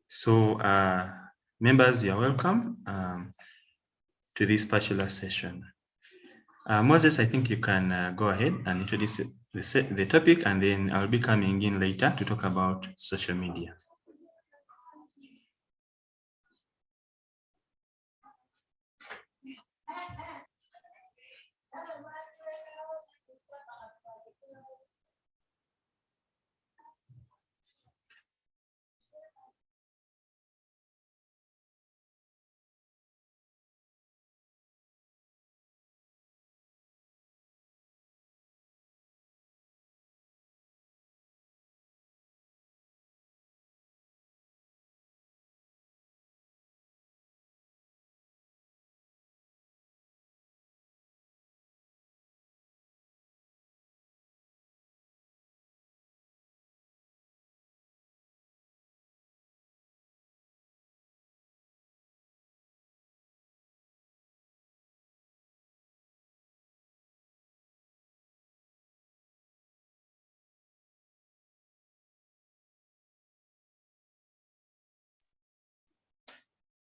So members, you're welcome to this particular session. Moses, I think you can go ahead and introduce the topic, and then I'll be coming in later to talk about social media.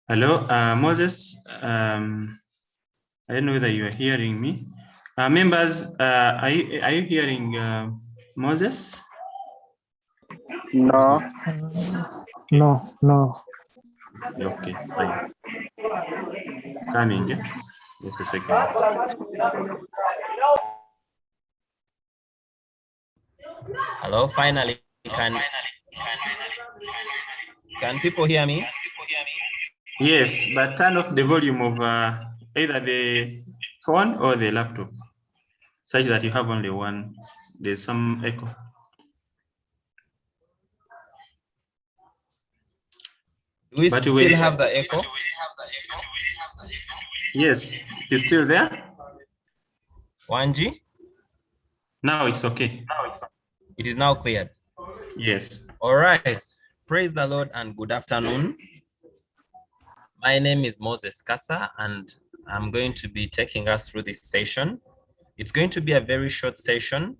Hello, Moses. I don't know whether you are hearing me. Members, are you hearing Moses? No. No. Okay, fine. Coming. Just a second. Hello, finally, can people hear me? Yes, but turn off the volume of either the phone or the laptop, such that you have only one. There's some echo. Do we still have the echo? Yes, it is still there. 1G? Now it's okay. It is now cleared. Yes. All right. Praise the Lord and good afternoon. My name is Moses Kasa, and I'm going to be taking us through this session. It's going to be a very short session,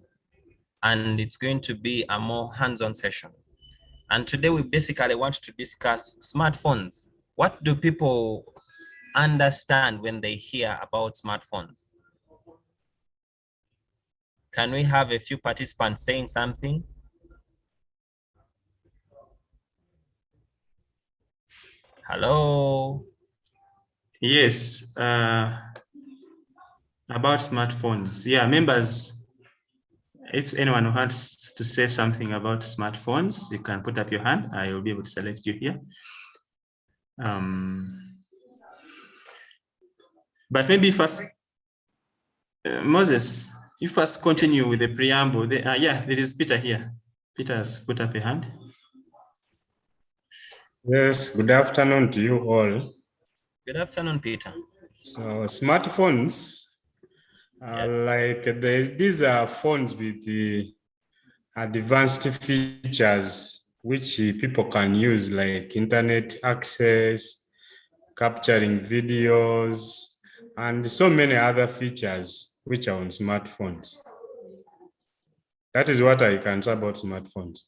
and it's going to be a more hands-on session. And today we basically want to discuss smartphones. What do people understand when they hear about smartphones? Can we have a few participants saying something? Hello? Yes, about smartphones. Yeah, members, if anyone wants to say something about smartphones, you can put up your hand. I will be able to select you here. But maybe first, Moses, you first continue with the preamble. Yeah, there is Peter here. Peter has put up a hand. Yes, good afternoon to you all. Good afternoon, Peter. So smartphones, like these are phones with the advanced features which people can use, like internet access, capturing videos, and so many other features which are on smartphones. That is what I can say about smartphones.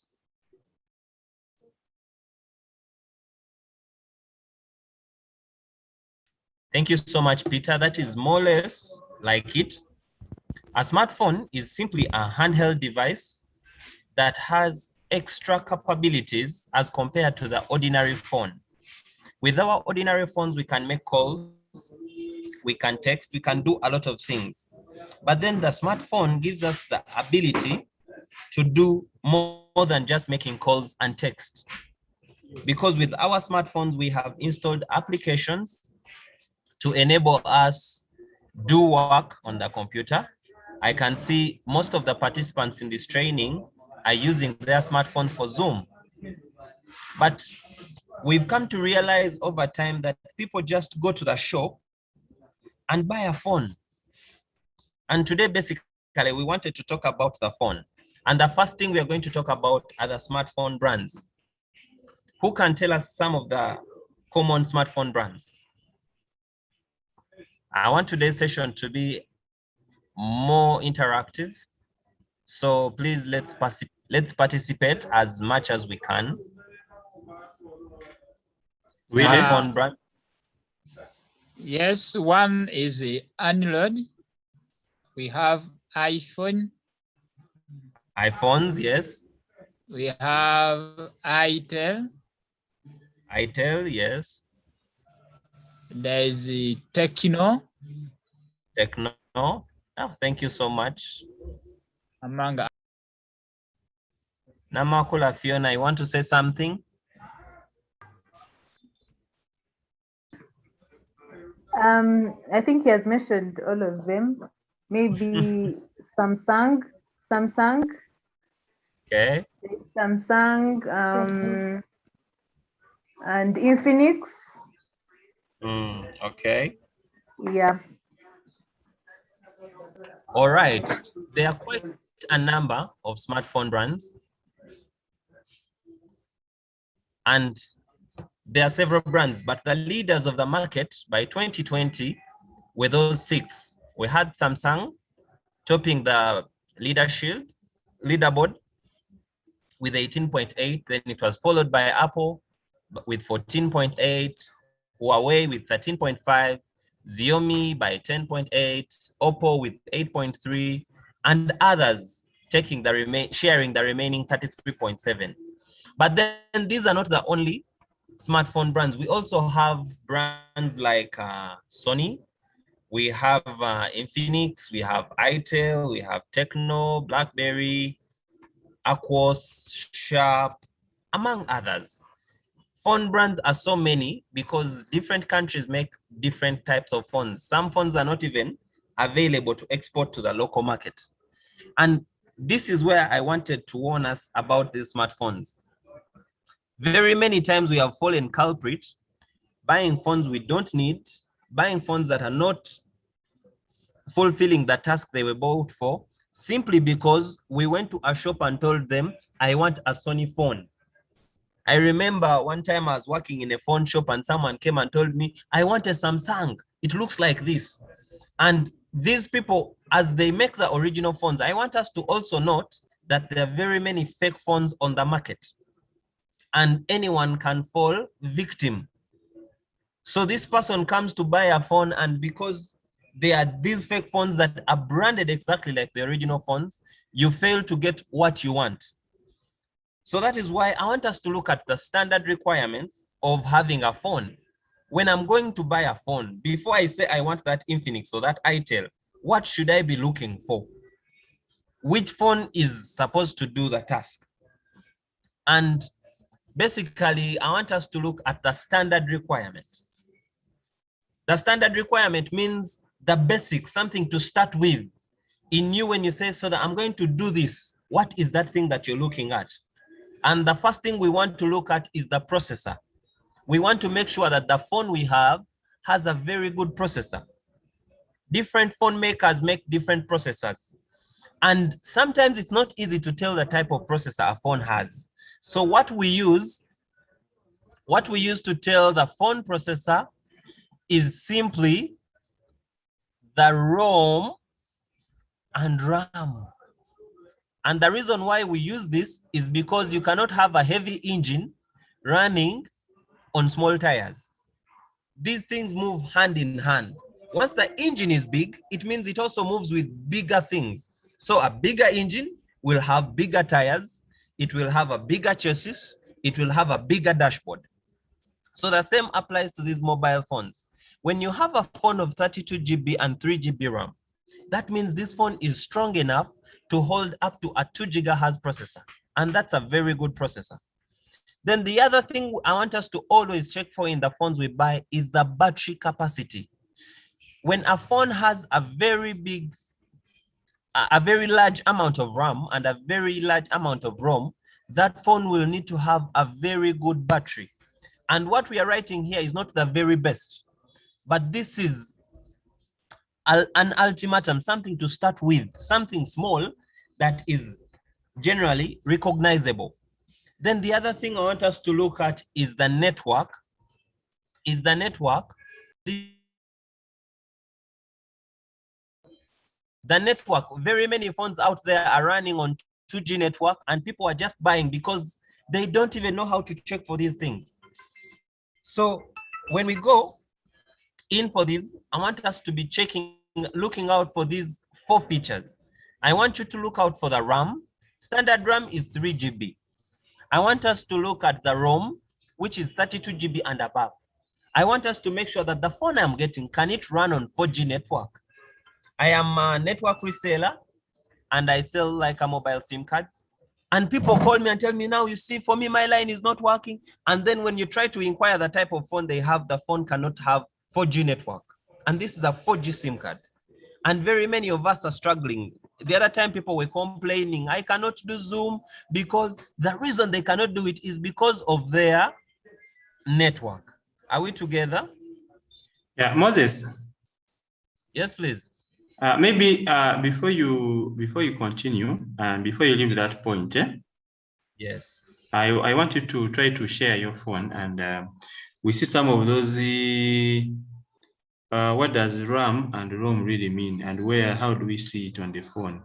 Thank you so much, Peter. That is more or less like it. A smartphone is simply a handheld device that has extra capabilities as compared to the ordinary phone. With our ordinary phones, we can make calls, we can text, we can do a lot of things. But then the smartphone gives us the ability to do more than just making calls and text. Because with our smartphones, we have installed applications to enable us do work on the computer. I can see most of the participants in this training are using their smartphones for Zoom. But we've come to realize over time that people just go to the shop and buy a phone. And today, basically, we wanted to talk about the phone. And the first thing we are going to talk about are the smartphone brands. Who can tell us some of the common smartphone brands? I want today's session to be more interactive. So please let's participate as much as we can. smartphone brand? Yes, one is Android. We have iPhone. iPhones, yes. We have itel. itel, yes. There is Techno. Techno. Oh, thank you so much. Among Namakula Fiona, you want to say something? I think he has mentioned all of them. Maybe Samsung. Okay. Samsung, and Infinix. Okay. Yeah. All right. There are quite a number of smartphone brands. And there are several brands, but the leaders of the market by 2020 were those 6. We had Samsung topping the leaderboard with 18.8. Then it was followed by Apple with 14.8, Huawei with 13.5, Xiaomi by 10.8, Oppo with 8.3, and others taking sharing the remaining 33.7. But then these are not the only smartphone brands. We also have brands like Sony, we have Infinix, we have itel, we have Techno, BlackBerry, Aquos, Sharp, among others. Phone brands are so many because different countries make different types of phones. Some phones are not even available to export to the local market. And this is where I wanted to warn us about these smartphones. Very many times we have fallen culprit buying phones we don't need, buying phones that are not fulfilling the task they were bought for, simply because we went to a shop and told them, I want a Sony phone. I remember one time I was working in a phone shop and someone came and told me, I want a Samsung. It looks like this. And these people, as they make the original phones, I want us to also note that there are very many fake phones on the market. And anyone can fall victim. So this person comes to buy a phone, and because there are these fake phones that are branded exactly like the original phones, you fail to get what you want. So that is why I want us to look at the standard requirements of having a phone. When I'm going to buy a phone, before I say I want that Infinix or that itel, what should I be looking for? Which phone is supposed to do the task? And basically, I want us to look at the standard requirement. The standard requirement means the basic, something to start with. In you, when you say, so that I'm going to do this, what is that thing that you're looking at? And the first thing we want to look at is the processor. We want to make sure that the phone we have has a very good processor. Different phone makers make different processors. And sometimes it's not easy to tell the type of processor a phone has. So what we use to tell the phone processor is simply the ROM and RAM. And the reason why we use this is because you cannot have a heavy engine running on small tires. These things move hand in hand. Once the engine is big, it means it also moves with bigger things. So a bigger engine will have bigger tires, it will have a bigger chassis, it will have a bigger dashboard. So the same applies to these mobile phones. When you have a phone of 32 GB and 3 GB RAM, that means this phone is strong enough to hold up to a 2 GHz processor. And that's a very good processor. Then the other thing I want us to always check for in the phones we buy is the battery capacity. When a phone has a very large amount of RAM and a very large amount of ROM, that phone will need to have a very good battery. And what we are writing here is not the very best, but this is an ultimatum, something to start with, something small that is generally recognizable. Then the other thing I want us to look at is the network. The network, very many phones out there are running on 2G network and people are just buying because they don't even know how to check for these things. So when we go in for this, I want us to be looking out for these 4 features. I want you to look out for the RAM. Standard RAM is 3 GB. I want us to look at the ROM, which is 32 GB and above. I want us to make sure that the phone I'm getting, can it run on 4G network? I am a network reseller and I sell like a mobile SIM cards. And people call me and tell me, now you see, for me, my line is not working. And then when you try to inquire the type of phone they have, the phone cannot have 4G network. And this is a 4G SIM card. And very many of us are struggling. The other time people were complaining, I cannot do Zoom because the reason they cannot do it is because of their network. Are we together? Yeah, Moses. Yes, please. Maybe before you continue and before you leave that point, Yes. I want you to try to share your phone, and we see some of those. What does RAM and ROM really mean, and how do we see it on the phone?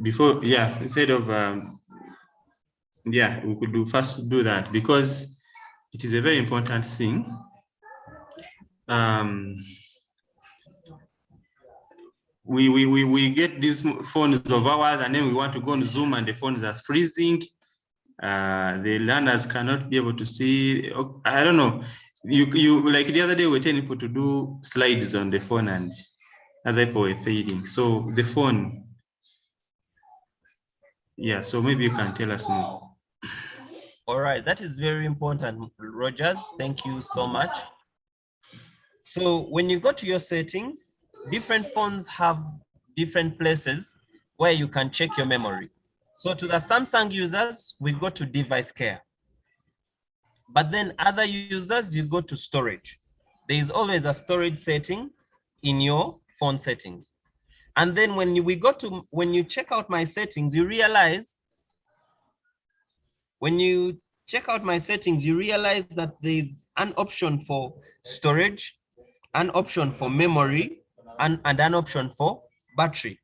Before, yeah, instead of yeah, we could first do that because it is a very important thing. We get these phones of ours and then we want to go on Zoom and the phones are freezing. The learners cannot be able to see. I don't know. You like the other day we were telling people to do slides on the phone and other people were fading. So the phone, yeah. So maybe you can tell us more. All right, that is very important, Rogers. Thank you so much. So when you go to your settings, different phones have different places where you can check your memory. So to the Samsung users, we go to device care. But then other users, you go to storage. There is always a storage setting in your phone settings. And then when you check out my settings, you realize, that there is an option for storage, an option for memory, and an option for battery.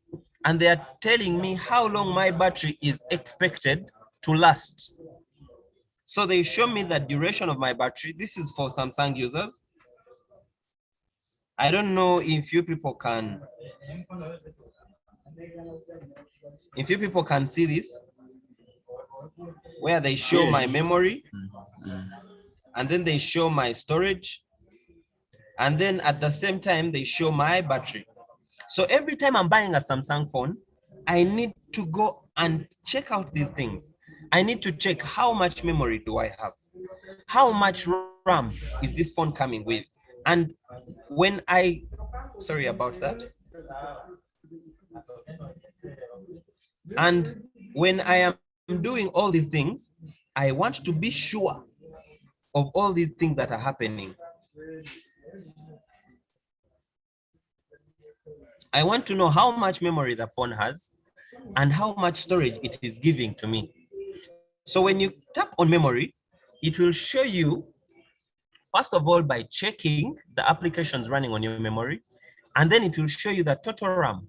And they are telling me how long my battery is expected to last. So they show me the duration of my battery. This is for Samsung users. I don't know if you people can see this, where they show my memory, and then they show my storage, and then at the same time they show my battery. So every time I'm buying a Samsung phone, I need to go and check out these things. I need to check how much memory do I have? How much RAM is this phone coming with? And when sorry about that. And when I am doing all these things, I want to be sure of all these things that are happening. I want to know how much memory the phone has and how much storage it is giving to me. So when you tap on memory, it will show you, first of all, by checking the applications running on your memory, and then it will show you the total RAM.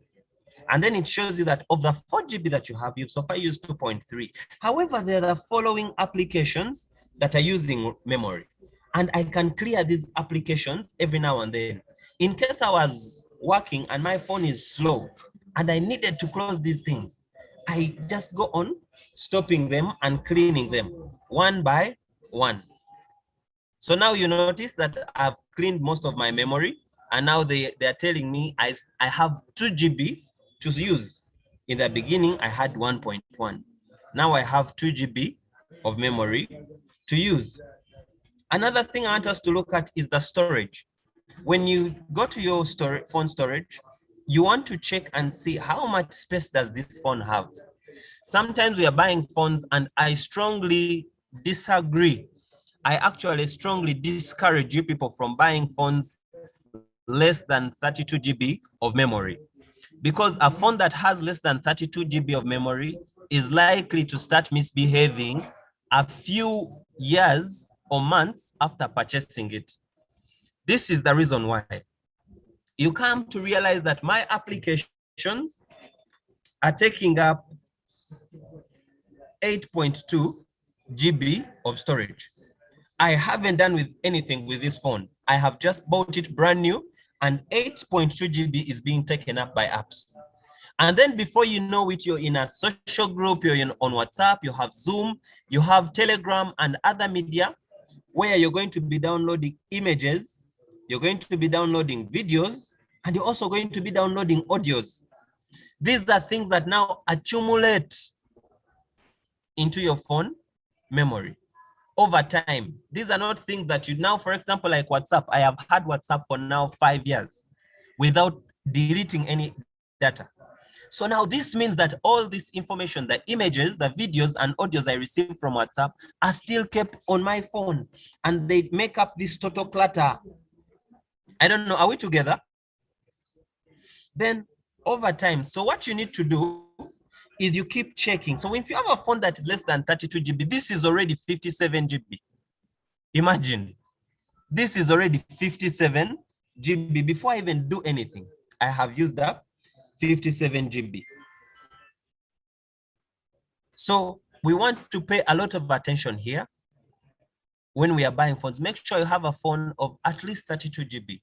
And then it shows you that of the 4 GB that you have, you've so far used 2.3. However, there are the following applications that are using memory. And I can clear these applications every now and then. In case I was working and my phone is slow and I needed to close these things, I just go on stopping them and cleaning them one by one. So now you notice that I've cleaned most of my memory, and now they are telling me I have 2 GB to use. In the beginning, I had 1.1. Now I have 2 GB of memory to use. Another thing I want us to look at is the storage. When you go to your phone storage, you want to check and see how much space does this phone have. Sometimes we are buying phones and I strongly disagree. I actually strongly discourage you people from buying phones less than 32 GB of memory, because a phone that has less than 32 GB of memory is likely to start misbehaving a few years or months after purchasing it. This is the reason why you come to realize that my applications are taking up 8.2 GB of storage. I haven't done with anything with this phone. I have just bought it brand new, and 8.2 GB is being taken up by apps. And then before you know it, you're in a social group, you're on WhatsApp, you have Zoom, you have Telegram and other media where you're going to be downloading images, you're going to be downloading videos, and you're also going to be downloading audios. These are things that now accumulate into your phone memory over time. These are not things that you now, for example, like WhatsApp. I have had WhatsApp for now 5 years without deleting any data. So now this means that all this information, the images, the videos and audios I receive from WhatsApp are still kept on my phone, and they make up this total clutter. I don't know, are we together? Then over time, so what you need to do is you keep checking. So if you have a phone that is less than 32 GB, this is already 57 GB. Imagine, this is already 57 GB. Before I even do anything, I have used up 57 GB. So we want to pay a lot of attention here when we are buying phones. Make sure you have a phone of at least 32 GB.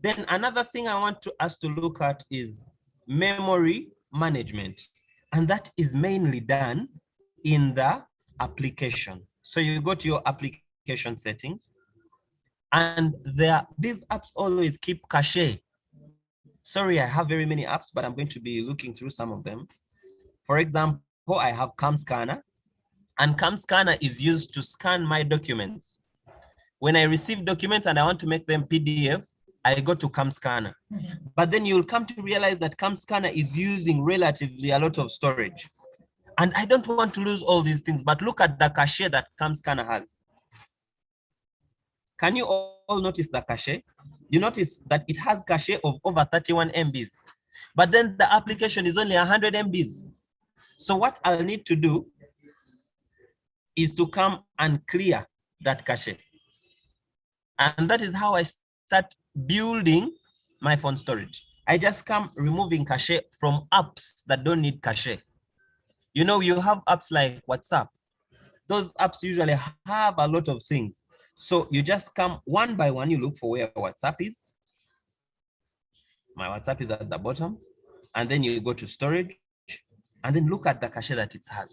Then another thing I want us to look at is memory management. And that is mainly done in the application. So you go to your application settings, and these apps always keep cache. Sorry, I have very many apps, but I'm going to be looking through some of them. For example, I have Cam Scanner, and Cam Scanner is used to scan my documents. When I receive documents and I want to make them PDF, I go to Cam Scanner. But then you'll come to realize that Cam Scanner is using relatively a lot of storage. And I don't want to lose all these things, but look at the cache that Cam Scanner has. Can you all notice the cache? You notice that it has cache of over 31 MBs, but then the application is only 100 MBs. So what I'll need to do is to come and clear that cache. And that is how I start building my phone storage. I just come removing cache from apps that don't need cache. You know, you have apps like WhatsApp. Those apps usually have a lot of things. So you just come one by one, you look for where WhatsApp is. My WhatsApp is at the bottom. And then you go to storage and then look at the cache that it has.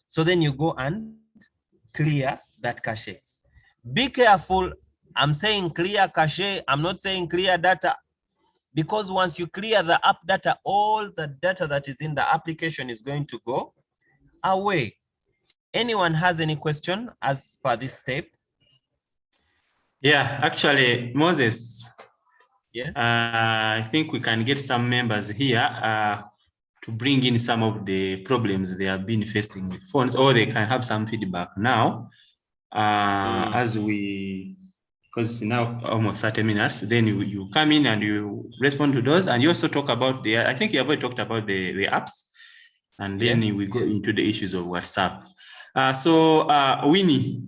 So then you go and clear that cache. Be careful. I'm saying clear cache. I'm not saying clear data, because once you clear the app data, all the data that is in the application is going to go away. Anyone has any question as per this step? Yeah, actually, Moses. Yes. I think we can get some members here to bring in some of the problems they have been facing with phones, or they can have some feedback now. As we, because now almost 30 minutes, then you come in and you respond to those, and you also talk about the, I think you have already talked about the apps, and then Yes. we go into the issues of WhatsApp. So Winnie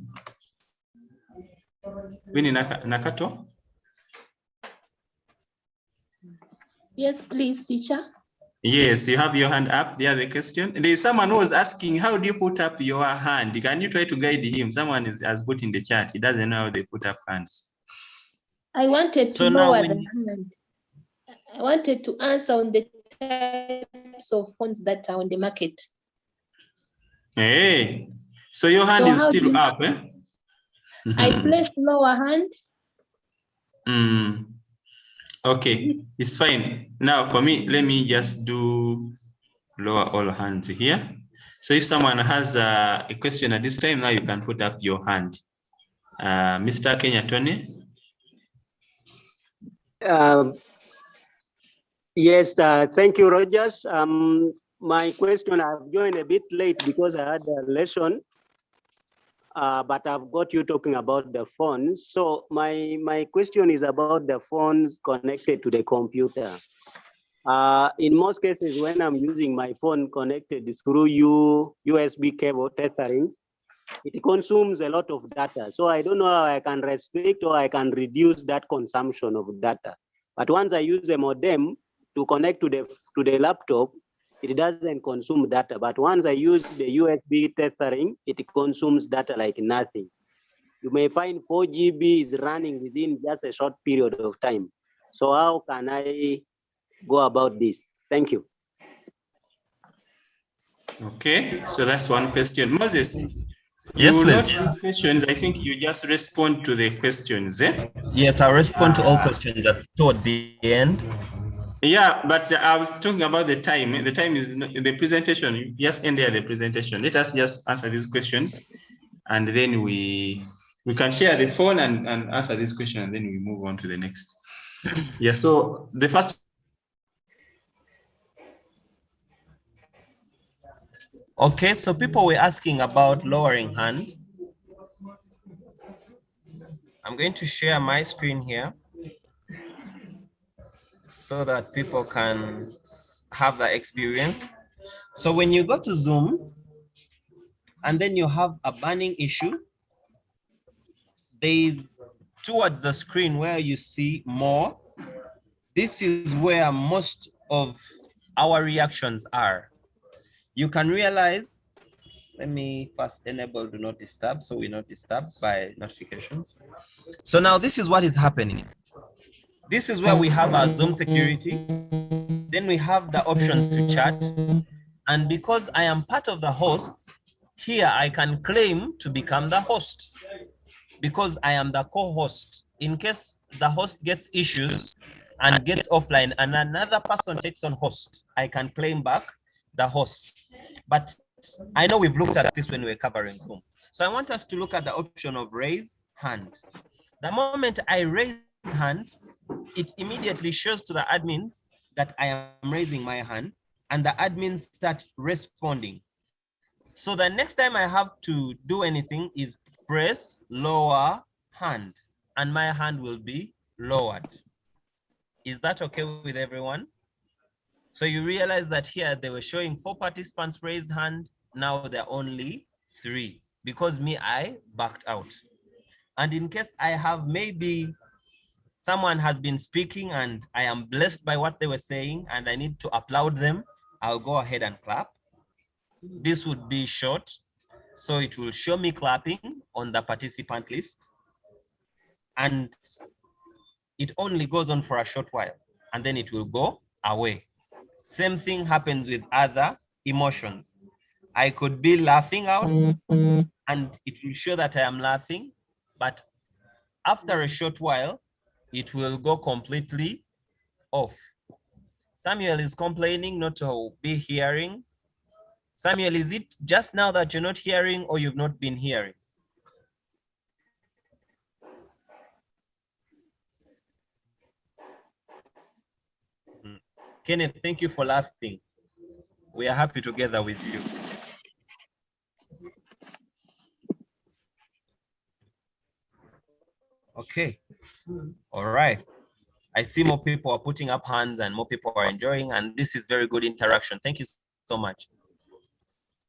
Nakato. Yes, please, teacher. Yes, you have your hand up. Do you have a question? There's someone who was asking, how do you put up your hand? Can you try to guide him? Someone has put in the chat. He doesn't know how they put up hands. I wanted So to now lower when the hand. I wanted to answer on the types of phones that are on the market. Hey, so your hand So is how do still you- up, eh? I placed lower hand. Okay, it's fine. Now for me, let me just do lower all hands here. So if someone has a question at this time, now you can put up your hand. Mr. Kenya Tony. Yes, thank you, Rogers. My question, I've joined a bit late because I had a lesson, but I've got you talking about the phones. So my question is about the phones connected to the computer. In most cases, when I'm using my phone connected through USB cable tethering, it consumes a lot of data. So I don't know how I can restrict or I can reduce that consumption of data. But once I use a modem to connect to the laptop, it doesn't consume data. But once I use the USB tethering, it consumes data like nothing. You may find 4 GB is running within just a short period of time. So how can I go about this? Thank you. Okay, so that's one question. Moses, Yes, you please. note these questions. I think you just respond to the questions. Yes, I'll respond to all questions towards the end. Yeah, but I was talking about the time. The time is the presentation. You just end there the presentation. Let us just answer these questions, and then we can share the phone and answer this question, and then we move on to the next. Yeah, so the first. Okay, so people were asking about lowering hand. I'm going to share my screen here so that people can have that experience. So when you go to Zoom and then you have a burning issue, there is towards the screen where you see more. This is where most of our reactions are. You can realize, let me first enable do not disturb so we're not disturbed by notifications. So now this is what is happening. This is where we have our Zoom security. Then we have the options to chat. And because I am part of the hosts, here I can claim to become the host because I am the co-host. In case the host gets issues and gets offline and another person takes on host, I can claim back the host. But I know we've looked at this when we were covering Zoom. So I want us to look at the option of raise hand. The moment I raise hand, it immediately shows to the admins that I am raising my hand and the admins start responding. So the next time I have to do anything is press lower hand and my hand will be lowered. Is that okay with everyone? So you realize that here they were showing 4 participants raised hand. Now there are only 3 because me, I backed out. And in case I have maybe someone has been speaking and I am blessed by what they were saying and I need to applaud them, I'll go ahead and clap. This would be short, so it will show me clapping on the participant list. And it only goes on for a short while and then it will go away. Same thing happens with other emotions. I could be laughing out and it will show that I am laughing, but after a short while, it will go completely off. Samuel is complaining not to be hearing. Samuel, is it just now that you're not hearing or you've not been hearing? Kenneth, thank you for laughing. We are happy together with you. Okay, all right. I see more people are putting up hands and more people are enjoying, and this is very good interaction. Thank you so much.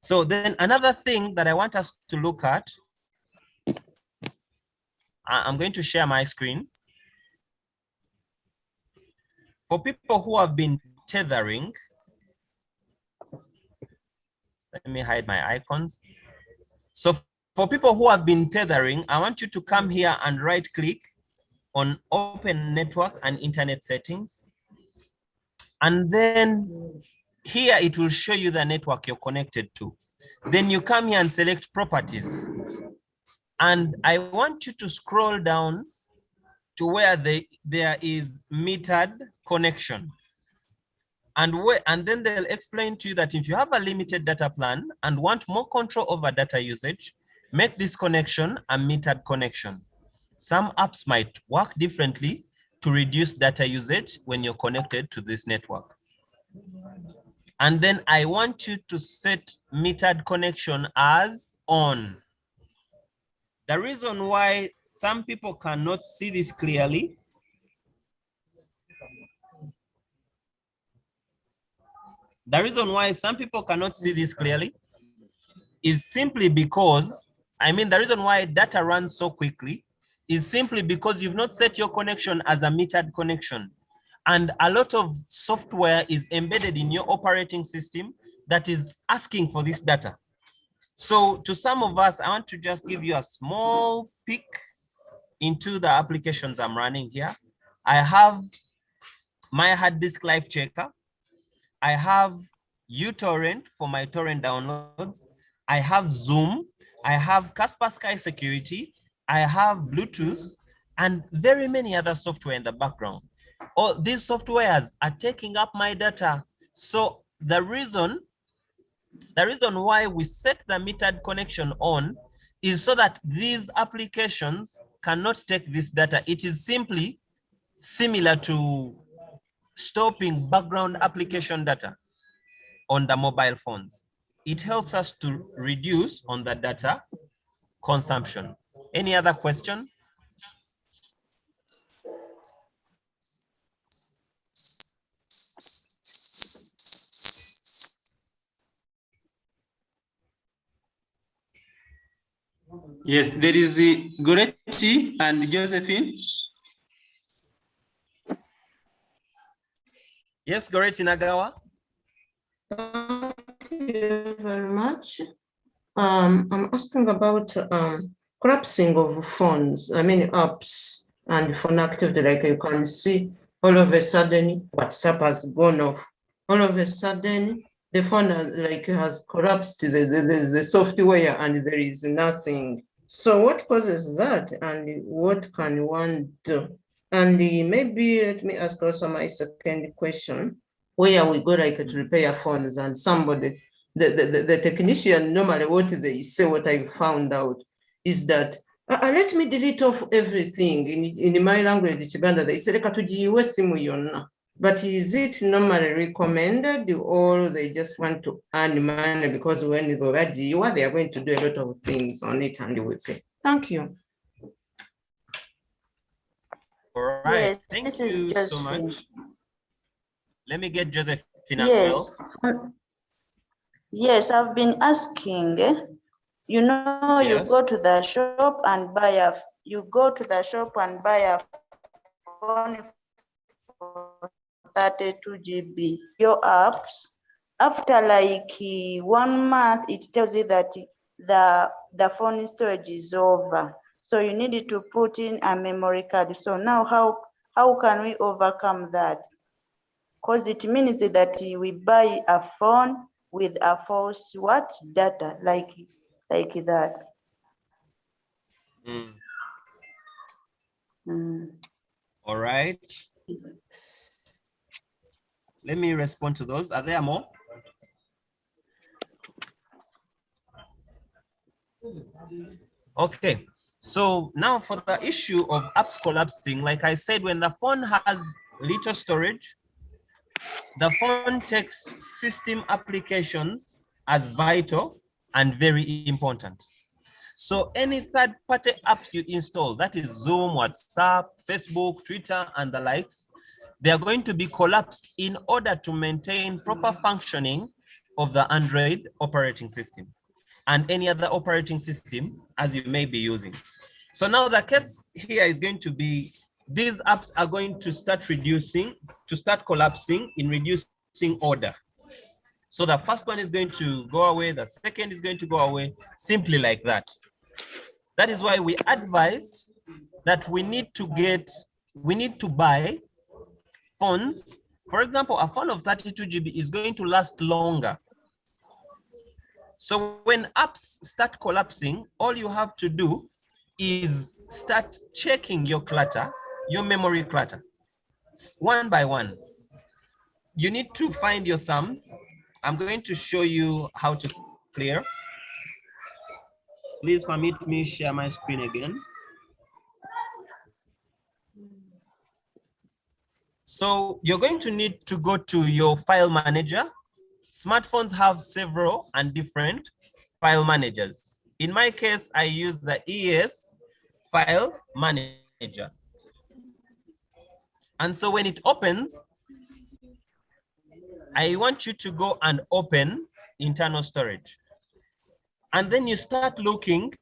So then another thing that I want us to look at, I'm going to share my screen. For people who have been tethering, let me hide my icons. So for people who have been tethering, I want you to come here and right click on open network and internet settings. And then here it will show you the network you're connected to. Then you come here and select properties. And I want you to scroll down to where there is metered connection. And then they'll explain to you that if you have a limited data plan and want more control over data usage, make this connection a metered connection. Some apps might work differently to reduce data usage when you're connected to this network. And then I want you to set metered connection as on. The reason why some people cannot see this clearly is simply because, the reason why data runs so quickly is simply because you've not set your connection as a metered connection. And a lot of software is embedded in your operating system that is asking for this data. So to some of us, I want to just give you a small peek into the applications I'm running here. I have my hard disk life checker. I have uTorrent for my torrent downloads. I have Zoom. I have Kaspersky Security. I have Bluetooth and very many other software in the background. All these softwares are taking up my data. So the reason why we set the metered connection on is so that these applications cannot take this data. It is simply similar to stopping background application data on the mobile phones. It helps us to reduce on the data consumption. Any other question? Yes, there is Goretti and Josephine. Yes, Goretti Nagawa. Thank you very much. I'm asking about collapsing of phones, I mean apps and phone activity. Like you can see, all of a sudden WhatsApp has gone off. All of a sudden the phone has collapsed the software and there is nothing. So what causes that and what can one do? And maybe let me ask also my second question, where we go like to repair phones and somebody, the technician, normally what they say, what I found out is that let me delete off everything in my language, Chibanda, they say, "Leka tujiwe simu yonna." But is it normally recommended or they just want to earn money because when they go rajiwa, they are going to do a lot of things on it and we pay? Thank you. All right, Yes, thank this you is so Josephine. much. Let me get Josephine as Yes. well. Yes, I've been asking, you know, you Yes. go to the shop and buy a phone for 32 GB. Your apps, after like 1 month, it tells you that the phone storage is over. So you need to put in a memory card. So now how can we overcome that? Because it means that we buy a phone with a false data like that. All right. Let me respond to those. Are there more? Okay. So now for the issue of apps collapsing, like I said, when the phone has little storage, the phone takes system applications as vital and very important. So any third-party apps you install, that is Zoom, WhatsApp, Facebook, Twitter, and the likes, they are going to be collapsed in order to maintain proper functioning of the Android operating system and any other operating system as you may be using. So now the case here is going to be, these apps are going to start collapsing in reducing order. So the first one is going to go away, the second is going to go away, simply like that. That is why we advised that we need to buy phones. For example, a phone of 32 GB is going to last longer. So when apps start collapsing, all you have to do is start checking your clutter, your memory clutter, one by one. You need to find your thumbs. I'm going to show you how to clear. Please permit me share my screen again. So you're going to need to go to your file manager. Smartphones have several and different file managers. In my case, I use the ES file manager. And so when it opens, I want you to go and open internal storage. And then you start looking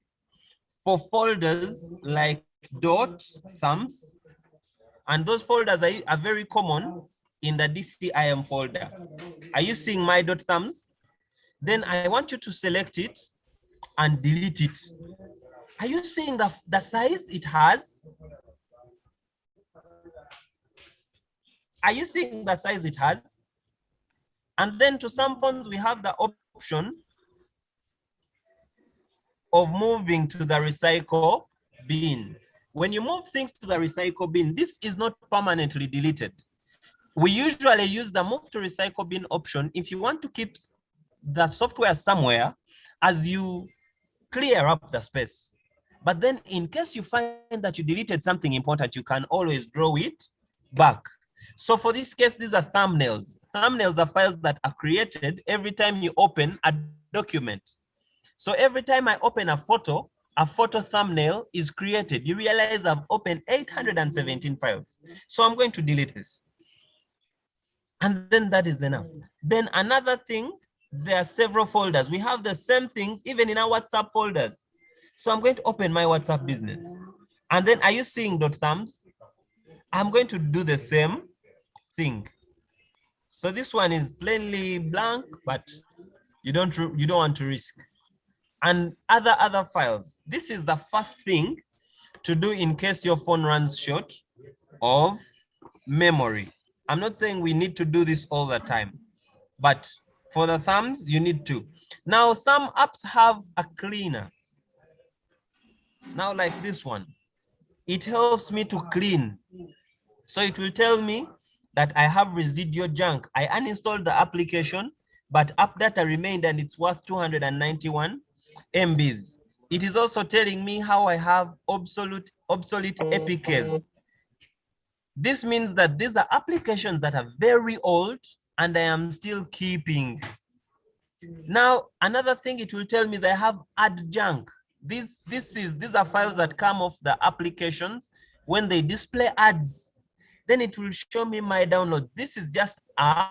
for folders like dot, thumbs, And those folders are very common in the DCIM folder. Are you seeing my.thumbs? Then I want you to select it and delete it. Are you seeing the size it has? Are you seeing the size it has? And then to some phones, we have the option of moving to the recycle bin. When you move things to the recycle bin, this is not permanently deleted. We usually use the move to recycle bin option if you want to keep the software somewhere as you clear up the space. But then in case you find that you deleted something important, you can always draw it back. So for this case, these are thumbnails. Thumbnails are files that are created every time you open a document. So every time I open a photo thumbnail is created. You realize I've opened 817 files. So I'm going to delete this. And then that is enough. Then another thing, there are several folders. We have the same thing even in our WhatsApp folders. So I'm going to open my WhatsApp business. And then are you seeing .thumbs? I'm going to do the same thing. So this one is plainly blank, but you don't want to risk. And other files. This is the first thing to do in case your phone runs short of memory. I'm not saying we need to do this all the time, but for the thumbs, you need to. Now, some apps have a cleaner. Now, like this one, it helps me to clean. So it will tell me that I have residual junk. I uninstalled the application, but app data remained and it's worth 291 MBs. It is also telling me how I have obsolete APKs. This means that these are applications that are very old and I am still keeping. Now, another thing it will tell me is I have add junk. These are files that come off the applications when they display ads. Then it will show me my download. This is just a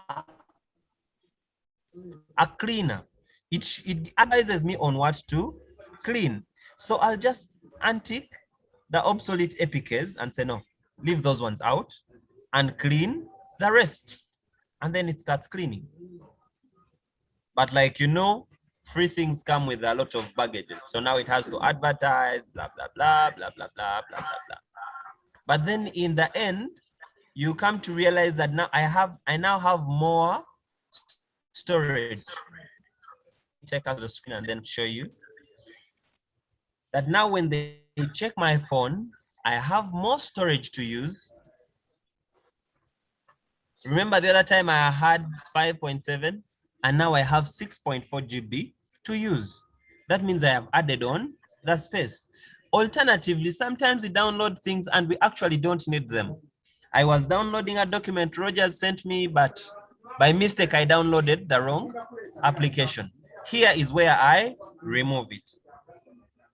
cleaner. It advises me on what to clean. So I'll just untick the obsolete APKs and say, no, leave those ones out and clean the rest. And then it starts cleaning. But like, you know, free things come with a lot of baggages. So now it has to advertise, blah, blah, blah, blah, blah, blah, blah, blah, blah. But then in the end, you come to realize that now I now have more storage. Check out the screen and then show you that now when they check my phone, I have more storage to use. Remember the other time I had 5.7 and now I have 6.4 GB to use. That means I have added on the space. Alternatively, sometimes we download things and we actually don't need them. I was downloading a document Rogers sent me, but by mistake, I downloaded the wrong application. Here is where I remove it.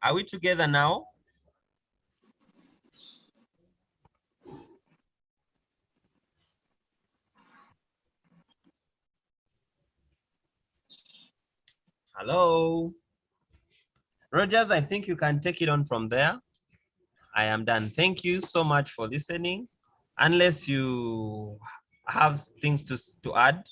Are we together now? Hello? Rogers, I think you can take it on from there. I am done. Thank you so much for listening. Unless you have things to add.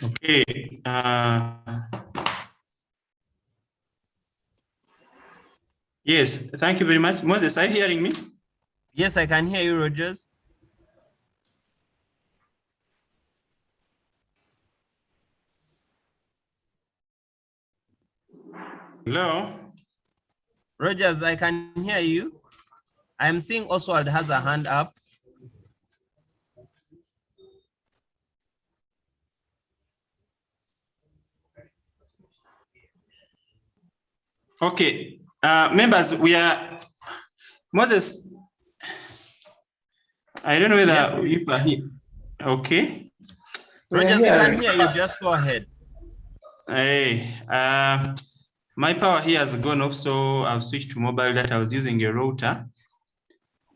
Okay. Yes, thank you very much. Moses, are you hearing me? Yes, I can hear you, Rogers. Hello? Rogers, I can hear you. I am seeing Oswald has a hand up. Okay, members, we are, Moses, I don't know whether you are here. Okay. Rogers, we can hear you, just go ahead. Hey, my power here has gone off, so I've switched to mobile data. I was using a router,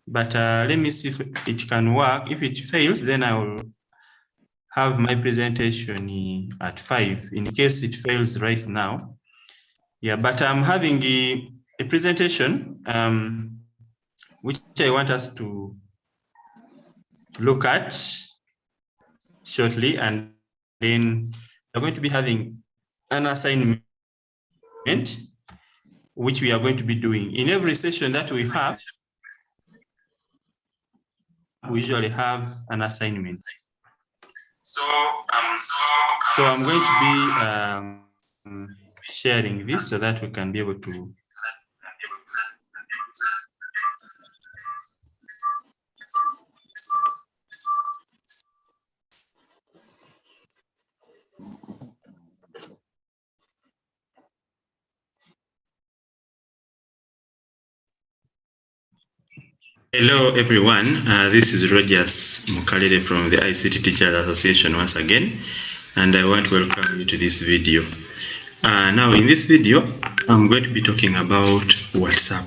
but let me see if it can work. If it fails, then I will have my presentation at 5 in case it fails right now. Yeah, but I'm having a presentation which I want us to look at shortly, and then we're going to be having an assignment which we are going to be doing. In every session that we have, we usually have an assignment. So I'm going to be sharing this so that we can be able to Hello everyone, this is Rogers Mukalere from the ICT Teachers Association once again, and I want to welcome you to this video. Now in this video, I'm going to be talking about WhatsApp.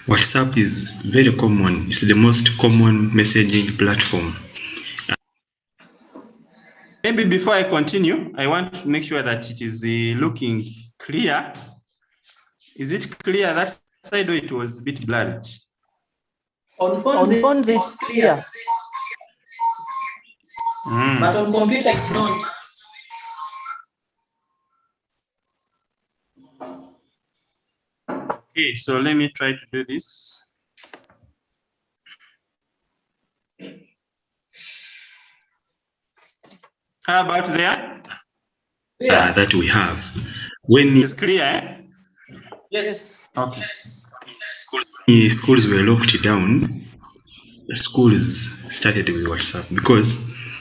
WhatsApp is very common, it's the most common messaging platform. Maybe before I continue, I want to make sure that it is looking clear. Is it clear that side, or it was a bit blurred? On phones it's clear. But on computer it's not. Okay, so let me try to do this. How about there? Yeah. That we have. When it's clear, eh? Yes. Okay. Schools were locked down. The schools started with WhatsApp because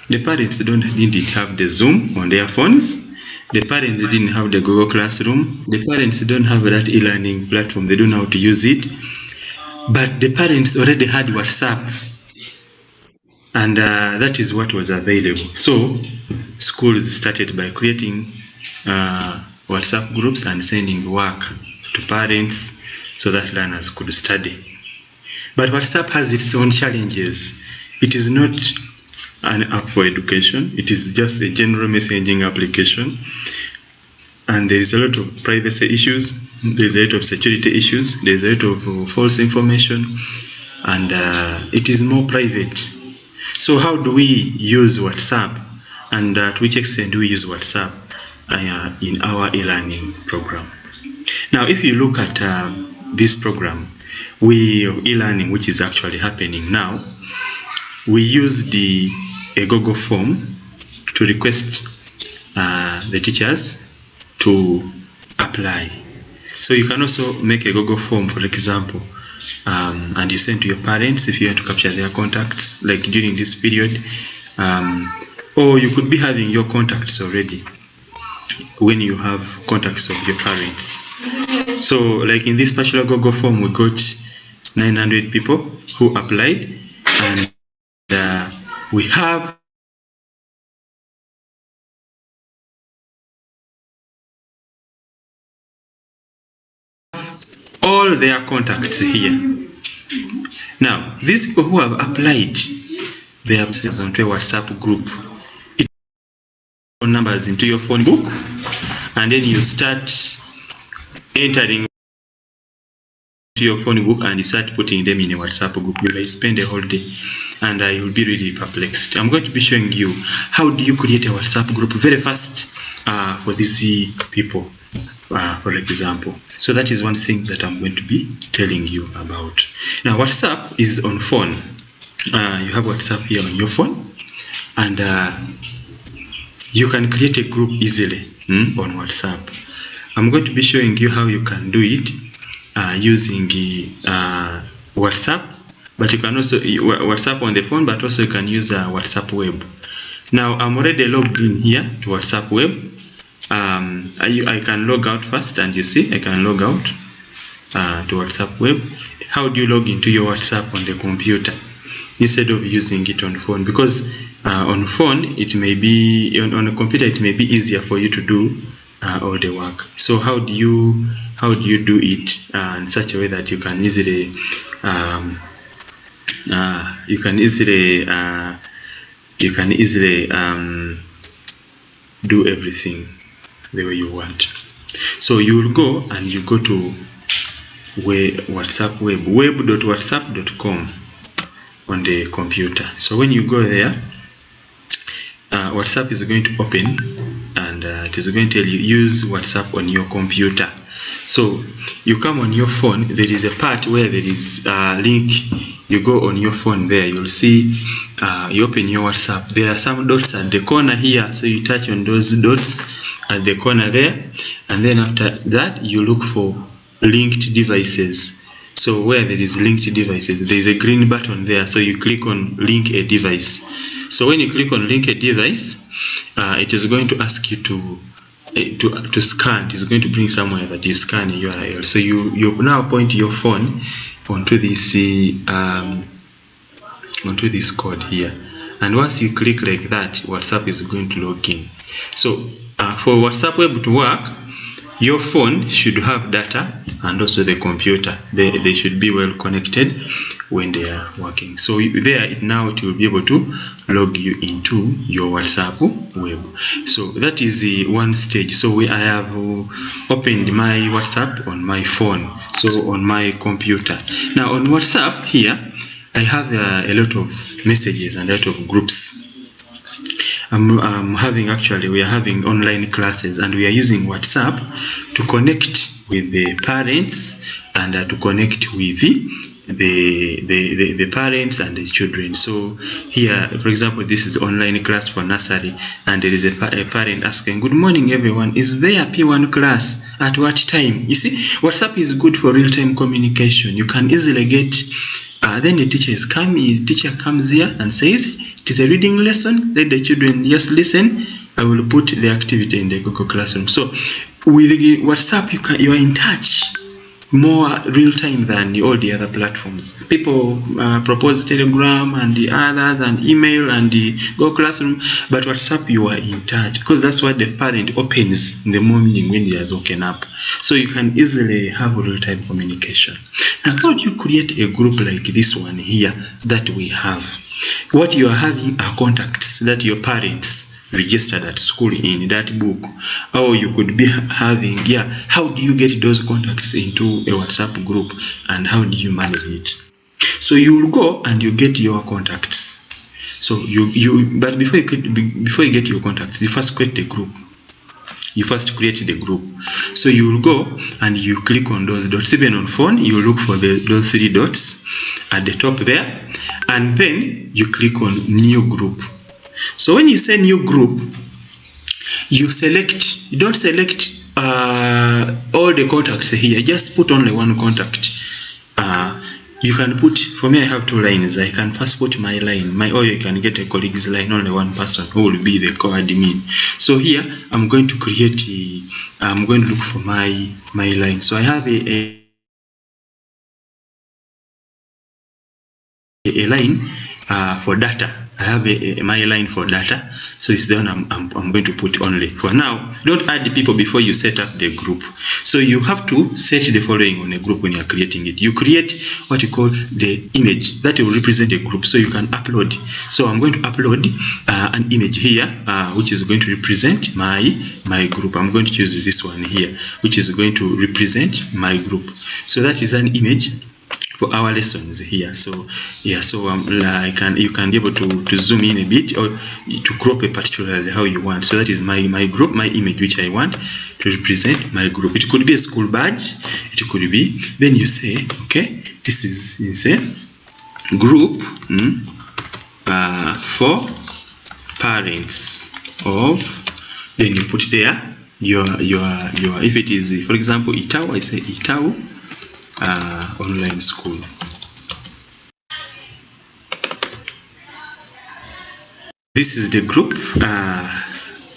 the parents didn't have the Zoom on their phones. The parents didn't have the Google Classroom. The parents don't have that e-learning platform. They don't know how to use it. But the parents already had WhatsApp, and that is what was available. So schools started by creating WhatsApp groups and sending work to parents so that learners could study. But WhatsApp has its own challenges. It is not an app for education. It is just a general messaging application. And there is a lot of privacy issues. There's a lot of security issues. There's a lot of false information. And it is more private. So how do we use WhatsApp? And to which extent do we use WhatsApp in our e-learning program? Now, if you look at this program, e-learning, which is actually happening now, we use a Google form to request the teachers to apply. So you can also make a Google form, for example, and you send to your parents if you want to capture their contacts, like during this period, or you could be having your contacts already when you have contacts of your parents. So like in this particular Google form, we got 900 people who applied, and we have all their contacts here. Now, these people who have applied, they have sent onto a WhatsApp group. It numbers into your phone book, and then you start entering to your phone book and you start putting them in a WhatsApp group. You may spend a whole day, and you'll be really perplexed. I'm going to be showing you how do you create a WhatsApp group very fast for these people, for example. So that is one thing that I'm going to be telling you about. Now, WhatsApp is on phone. You have WhatsApp here on your phone, and you can create a group easily on WhatsApp. I'm going to be showing you how you can do it using WhatsApp, but you can also WhatsApp on the phone, but also you can use WhatsApp web. Now I'm already logged in here to WhatsApp web. I can log out first, and you see I can log out to WhatsApp web. How do you log into your WhatsApp on the computer instead of using it on phone? Because on phone it may be on a computer it may be easier for you to do all the work. So how do you do it in such a way that you can easily you can easily do everything the way you want. So you will go and you go to WhatsApp web.whatsapp.com on the computer. So when you go there, WhatsApp is going to open, and it is going to tell you use WhatsApp on your computer. So you come on your phone, there is a part where there is a link. You go on your phone there, you'll see, you open your WhatsApp. There are some dots at the corner here, so you touch on those dots at the corner there, and then after that you look for linked devices. So where there is linked devices, there is a green button there, so you click on link a device. So when you click on link a device, it is going to ask you to scan. It is going to bring somewhere that you scan a URL. So you now point your phone onto this code here, and once you click like that, WhatsApp is going to log in. So for WhatsApp Web to work, your phone should have data, and also the computer. They should be well connected when they are working. So there now it will be able to log you into your WhatsApp web. So that is the one stage. So I have opened my WhatsApp on my phone, so on my computer. Now on WhatsApp here, I have a lot of messages and a lot of groups. We are having online classes, and we are using WhatsApp to connect with the parents and to connect with the parents and the children. So here, for example, this is online class for nursery, and there is a parent asking, good morning everyone, is there a P1 class at what time? You see, WhatsApp is good for real-time communication. You can easily get then the teacher comes here and says, it is a reading lesson, let the children just listen. I will put the activity in the Google Classroom. So with WhatsApp, you are in touch more real time than all the other platforms. People propose Telegram and the others, and email and the Google Classroom, but WhatsApp you are in touch, because that's what the parent opens in the morning when he has woken up. So you can easily have real time communication. Now, how do you create a group like this one here that we have? What you are having are contacts that your parents registered at school in that book, or you could be having, how do you get those contacts into a WhatsApp group, and how do you manage it? So you will go and you get your contacts. So but before you get your contacts, you first create the group. So you will go and you click on those dots. Even on phone, you look for those three dots at the top there, and then you click on new group. So when you say new group, you don't select all the contacts here, just put only one contact. You can put, for me I have two lines, I can first put my line, or you can get a colleague's line, only one person who will be the co-admin. So here I'm going to I'm going to look for my line. So I have a line for data. I have my line for data, so it's the one I'm going to put only. For now, don't add the people before you set up the group. So you have to set the following on a group when you're creating it. You create what you call the image that will represent a group, so you can upload. So I'm going to upload an image here, which is going to represent my group. I'm going to choose this one here, which is going to represent my group. So that is an image for our lessons here. So you can be able to zoom in a bit, or to crop it particularly how you want. So that is my group, my image, which I want to represent my group. It could be a school badge, it could be, then you say, okay, this is a group for parents of, then you put there your if it is, for example, Itau, I say Itau online school. This is the group,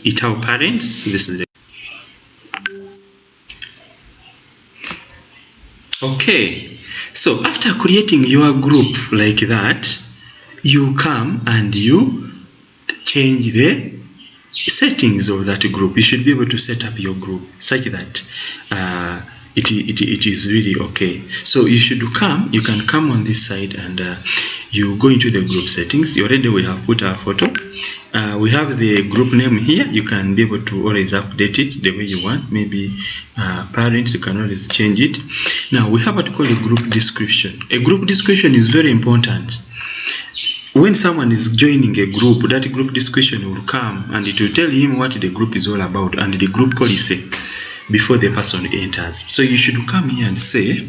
Itau parents. This is the okay. So after creating your group like that, you come and you change the settings of that group. You should be able to set up your group such that it is really okay. So you should come, you can come on this side and you go into the group settings. Already we have put our photo. We have the group name here. You can be able to always update it the way you want. Maybe parents, you can always change it. Now we have what we call a group description. A group description is very important. When someone is joining a group, that group description will come and it will tell him what the group is all about and the group policy before the person enters. So you should come here and say,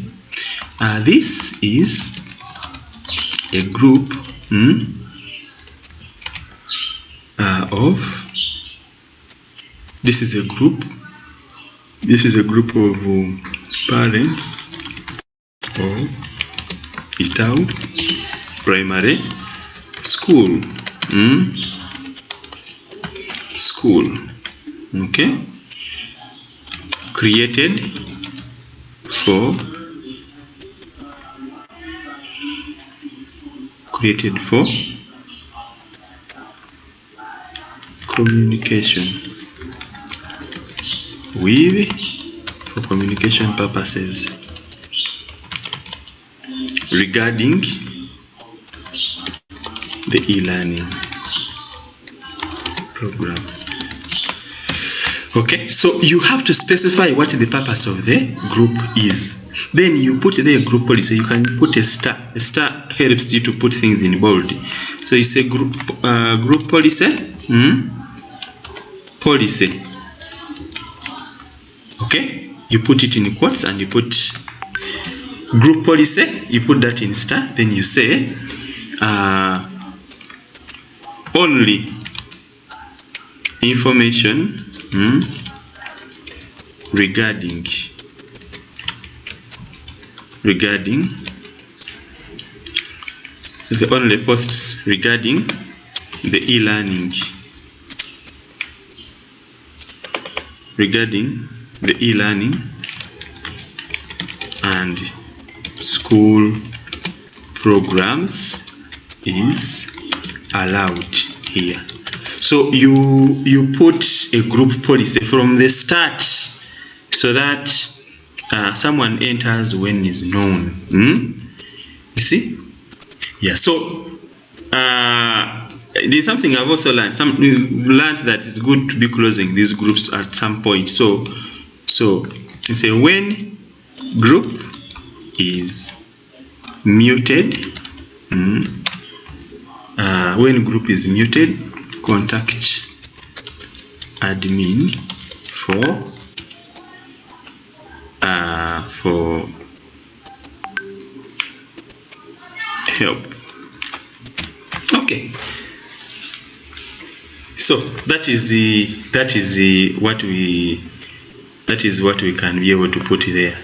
this is a group this is a group of parents of Itau Primary School. School. Okay. Created for communication for communication purposes regarding the e-learning program. Okay, so you have to specify what the purpose of the group is. Then you put the group policy. You can put a star. A star helps you to put things in bold. So you say group policy. Policy. Okay, you put it in quotes and you put group policy. You put that in star. Then you say only information regarding the only posts regarding the e-learning and school programs is allowed here. So you put a group policy from the start so that someone enters when is known. You see? Yeah. So there's something I've also learned. Learned that it's good to be closing these groups at some point. So you say when group is muted. When group is muted, contact admin for help. Okay. So that is what we can be able to put there.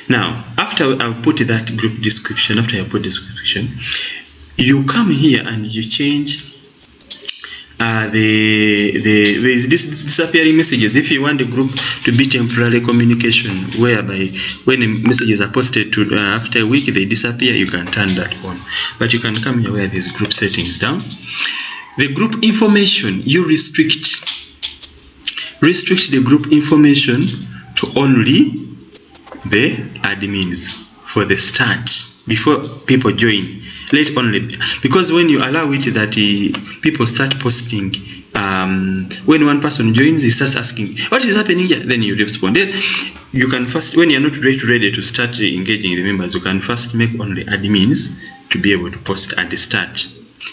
Now, after I've put that group description, you come here and you change there's disappearing messages. If you want the group to be temporary communication, whereby when the messages are posted to after a week they disappear, you can turn that on. But you can come here where there's group settings down. The group information, you restrict the group information to only the admins for the start before people join. Let only, because when you allow it that people start posting, when one person joins, he starts asking what is happening here, then you respond. You can first, when you're not ready to start engaging the members, you can first make only admins to be able to post at the start.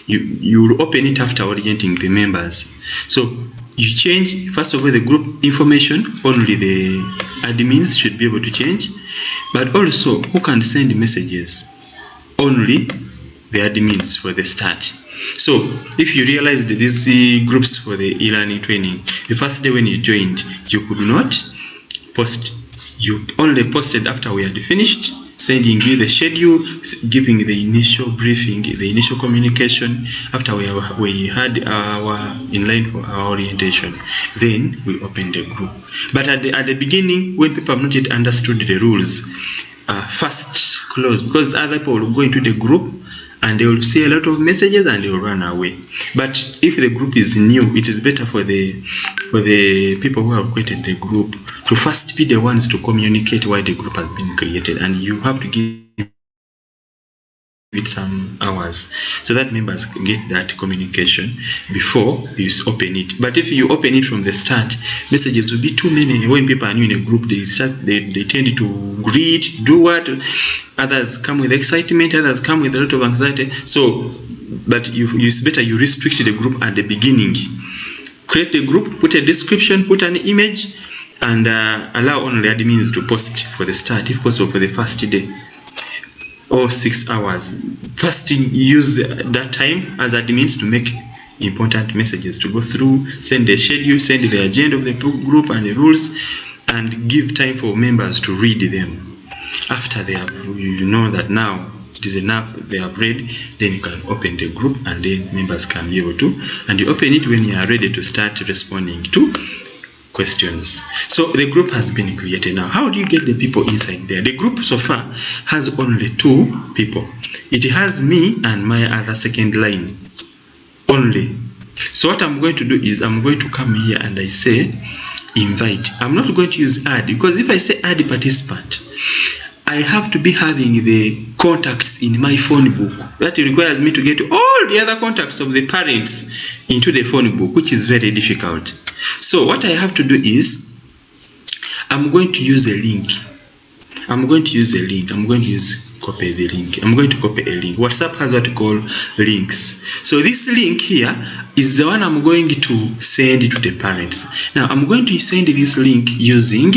You will open it after orienting the members. So you change, first of all, the group information, only the admins should be able to change, but also who can send messages, only the admins for the start. So if you realize that these groups for the e-learning training, the first day when you joined, you could not post, you only posted after we had finished sending you the schedule, giving the initial briefing, the initial communication, after we had our inline for our orientation. Then we opened the group. But at the beginning, when people have not yet understood the rules, first close, because other people will go into the group and they will see a lot of messages and they will run away. But if the group is new, it is better for the people who have created the group to first be the ones to communicate why the group has been created, and you have to give it some hours so that members get that communication before you open it. But if you open it from the start, messages will be too many. When people are new in a group, they tend to greet, do what, others come with excitement, others come with a lot of anxiety. So but it's better you restrict the group at the beginning. Create the group, put a description, put an image, and allow only admins to post for the start, if possible for the first day or 6 hours. First, use that time as admins to make important messages to go through, send the schedule, send the agenda of the group and the rules, and give time for members to read them. After they have, you know that now it is enough, they have read, then you can open the group and then members can be able to, and you open it when you are ready to start responding to questions. So the group has been created. Now, how do you get the people inside there? The group so far has only 2 people. It has me and my other second line only. So what I'm going to do is I'm going to come here and I say invite. I'm not going to use add, because if I say add participant, I have to be having the contacts in my phone book. That requires me to get all the other contacts of the parents into the phone book, which is very difficult. So what I have to do is I'm going to use a link. I'm going to copy the link. I'm going to copy a link. WhatsApp has what we call links. So this link here is the one I'm going to send to the parents. Now I'm going to send this link using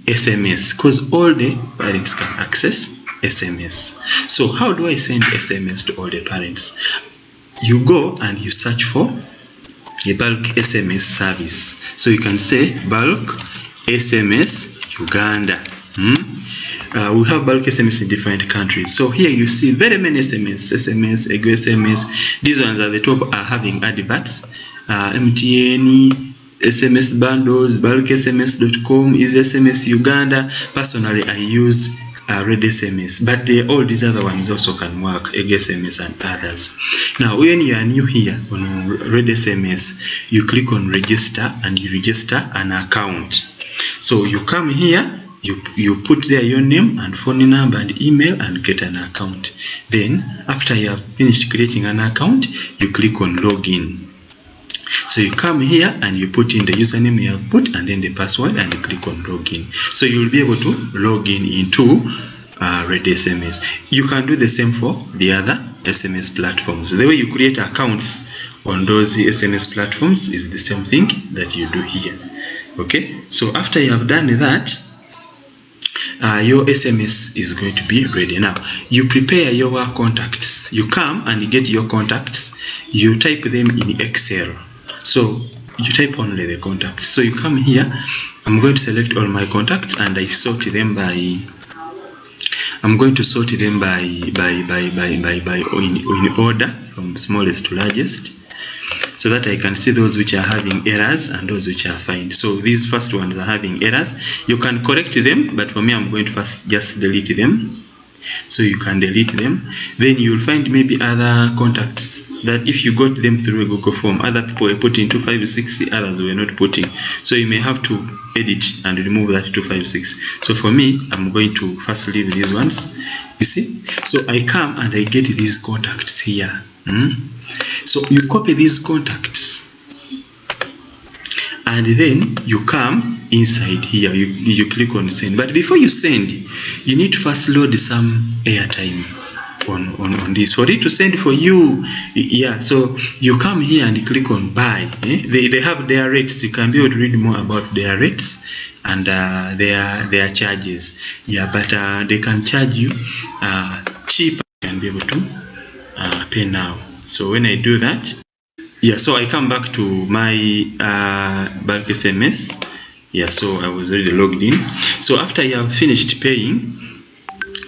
SMS, because all the parents can access SMS. So how do I send SMS to all the parents? You go and you search for a bulk SMS service. So you can say bulk SMS Uganda. We have bulk SMS in different countries. So here you see very many SMS, Ego SMS. These ones at the top are having adverts. MTN, SMS bundles, bulksms.com, Easy SMS Uganda. Personally, I use Red SMS, but all these other ones also can work, Egg SMS and others. Now, when you are new here on Red SMS, you click on register and you register an account. So you come here, you put there your name and phone number and email and get an account. Then, after you have finished creating an account, you click on login. So you come here and you put in the username you have put and then the password and you click on login. So you'll be able to log in into Red SMS. You can do the same for the other SMS platforms. The way you create accounts on those SMS platforms is the same thing that you do here. Okay, so after you have done that, your SMS is going to be ready. Now, you prepare your contacts. You come and you get your contacts. You type them in Excel. So you type only the contacts. So you come here. I'm going to select all my contacts and I sort them by. I'm going to sort them by in order from smallest to largest, so that I can see those which are having errors and those which are fine. So these first ones are having errors. You can correct them, but for me, I'm going to first just delete them. So you can delete them. Then you will find maybe other contacts that if you got them through a Google form, other people were putting 256, others were not putting. So you may have to edit and remove that 256. So for me, I'm going to first leave these ones. You see? So I come and I get these contacts here. So you copy these contacts and then you come inside here, you click on send. But before you send, you need to first load some airtime on this for it to send for you. Yeah, so you come here and click on buy. They have their rates. You can be able to read more about their rates and their charges. Yeah, but they can charge you cheaper. You can be able to pay now. So when I do that, yeah, so I come back to my bulk SMS. Yeah, so I was already logged in. So after you have finished paying,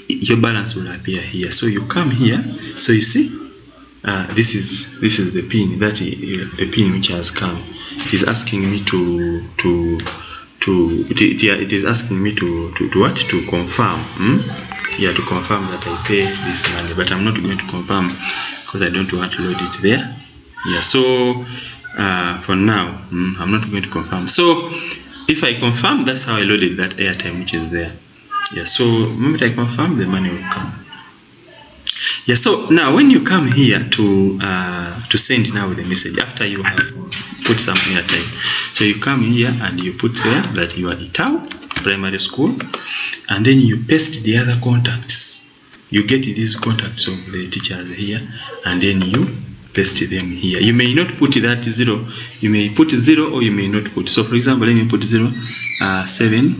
your balance will appear here. So you come here. So you see, this is the pin, that the pin which has come. It is asking me to it is asking me to what? To confirm. Yeah, to confirm that I pay this money, but I'm not going to confirm because I don't want to load it there. Yeah, so for now, I'm not going to confirm. So if I confirm, that's how I loaded that airtime which is there. Yeah, so the moment I confirm, the money will come. Yeah, so now when you come here to send now the message after you have put some airtime, so you come here and you put there that you are Itau Primary School, and then you paste the other contacts. You get these contacts of the teachers here, and then you paste them here. You may not put that 0. You may put 0 or you may not put. So for example, let me put 0, 7,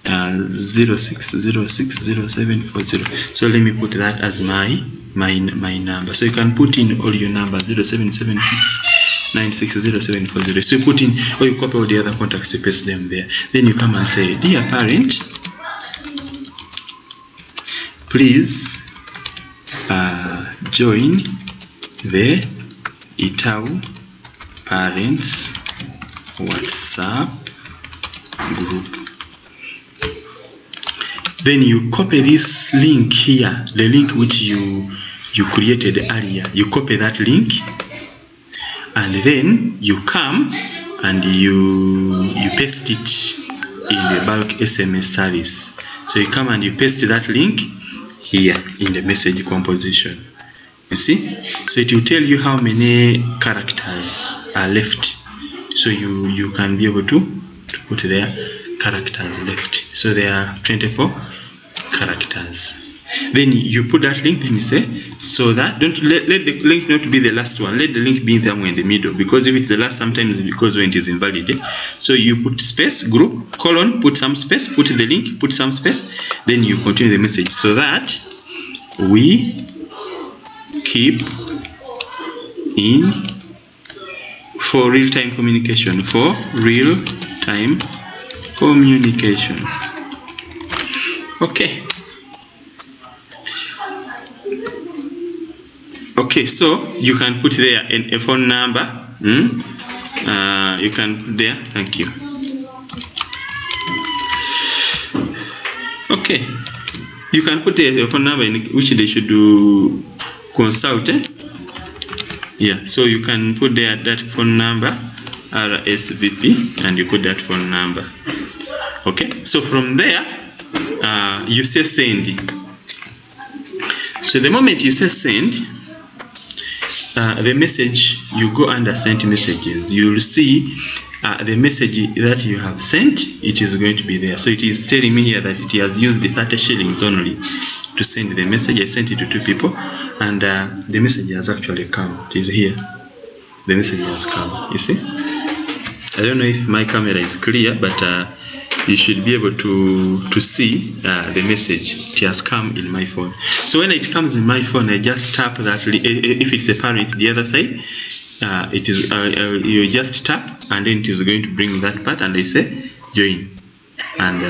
06060740. So let me put that as my number. So you can put in all your numbers 0776960740. So you put in, or you copy all the other contacts, you paste them there. Then you come and say, dear parent, please join the Itau Parents WhatsApp group. Then you copy this link here, the link which you created earlier. You copy that link, and then you come and you paste it in the bulk SMS service. So you come and you paste that link here in the message composition. You see? So it will tell you how many characters are left. So you can be able to put their characters left. So there are 24 characters. Then you put that link, then you say, so that don't let the link not be the last one. Let the link be somewhere in the middle, because if it's the last, sometimes because when it is invalid. So you put space, group, colon, put some space, put the link, put some space, then you continue the message, so that we keep in for real-time communication, Okay. Okay, so you can put there a phone number. You can put there. Thank you. Okay, you can put a phone number in which they should do consult. Yeah, so you can put there that phone number, RSVP, and you put that phone number. Okay, so from there, you say send. So the moment you say send, the message, you go under sent messages, you'll see the message that you have sent, it is going to be there. So it is telling me here that it has used the 30 shillings only to send the message. I sent it to 2 people, and the message has actually come. It is here. The message has come. You see? I don't know if my camera is clear, but you should be able to see the message. It has come in my phone. So when it comes in my phone, I just tap that. If it's a parent, the other side, it is you just tap, and then it is going to bring that part, and I say join, and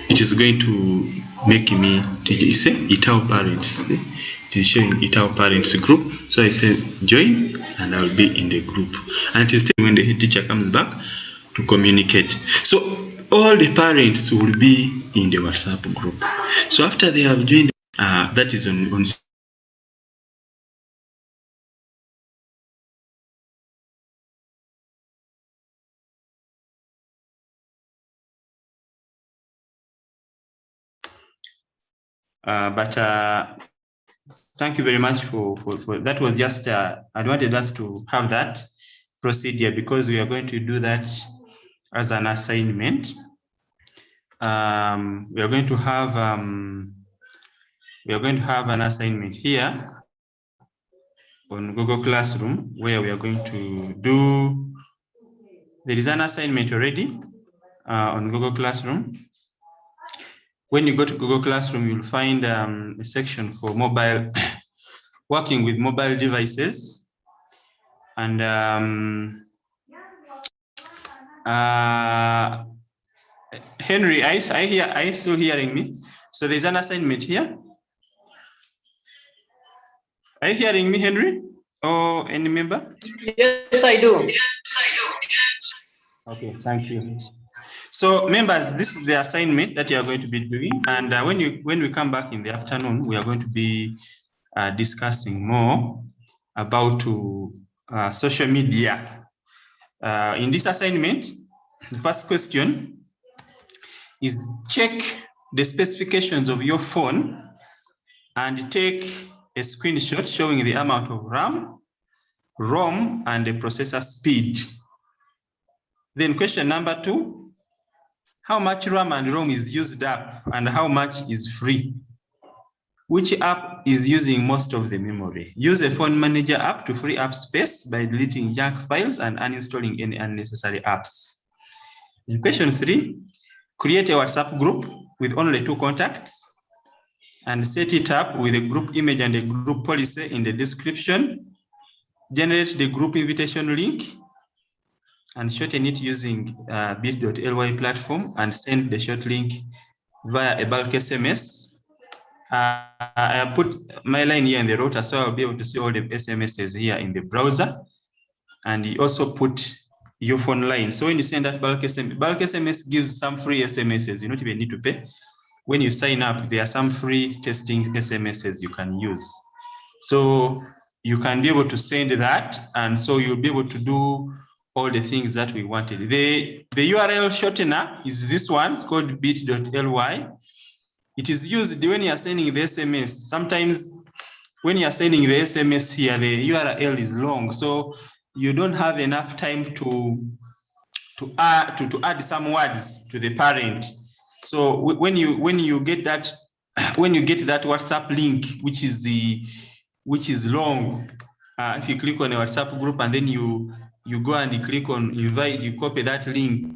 it is going to make me. You say Itau Parents. It is showing Itau Parents group. So I say join, and I will be in the group. And it is when the teacher comes back to communicate. So all the parents will be in the WhatsApp group. So after they have joined, that is on thank you very much for that. Was just I wanted us to have that procedure because we are going to do that as an assignment. We are going to have an assignment here on Google Classroom where we are going to do. There is an assignment already on Google Classroom. When you go to Google Classroom, you'll find a section for mobile, working with mobile devices. And Henry, are you still hearing me? So there's an assignment here. Are you hearing me, Henry? Or any member? Yes, I do. Okay, thank you. So So members, this is the assignment that you are going to be doing. And when we come back in the afternoon, we are going to be discussing more about social media. In this assignment, the first question is check the specifications of your phone and take a screenshot showing the amount of RAM, ROM, and the processor speed. Then question number 2, how much RAM and ROM is used up and how much is free? Which app is using most of the memory? Use a phone manager app to free up space by deleting junk files and uninstalling any unnecessary apps. In question 3, create a WhatsApp group with only 2 contacts and set it up with a group image and a group policy in the description. Generate the group invitation link and shorten it using bit.ly platform and send the short link via a bulk SMS. I have put my line here in the router, so I'll be able to see all the SMSs here in the browser. And you also put your phone line. So when you send that bulk SMS gives some free SMSs. You don't even need to pay. When you sign up, there are some free testing SMSs you can use. So you can be able to send that, and so you'll be able to do all the things that we wanted. The URL shortener is this one. It's called bit.ly. It is used when you are sending the SMS. Sometimes when you are sending the SMS here, the URL is long, so you don't have enough time to add some words to the parent. So when you get that WhatsApp link, which is long, if you click on a WhatsApp group and then you go and you click on invite, you copy that link.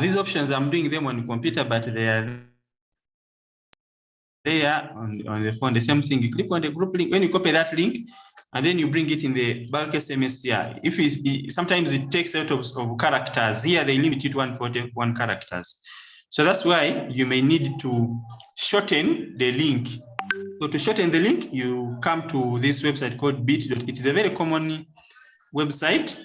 These options, I'm doing them on the computer, but they are there on the phone. The same thing, you click on the group link, when you copy that link, and then you bring it in the bulk SMS here. Sometimes it takes out of characters. Here they limit it to 141 characters. So that's why you may need to shorten the link. So to shorten the link, you come to this website called bit. It is a very common website.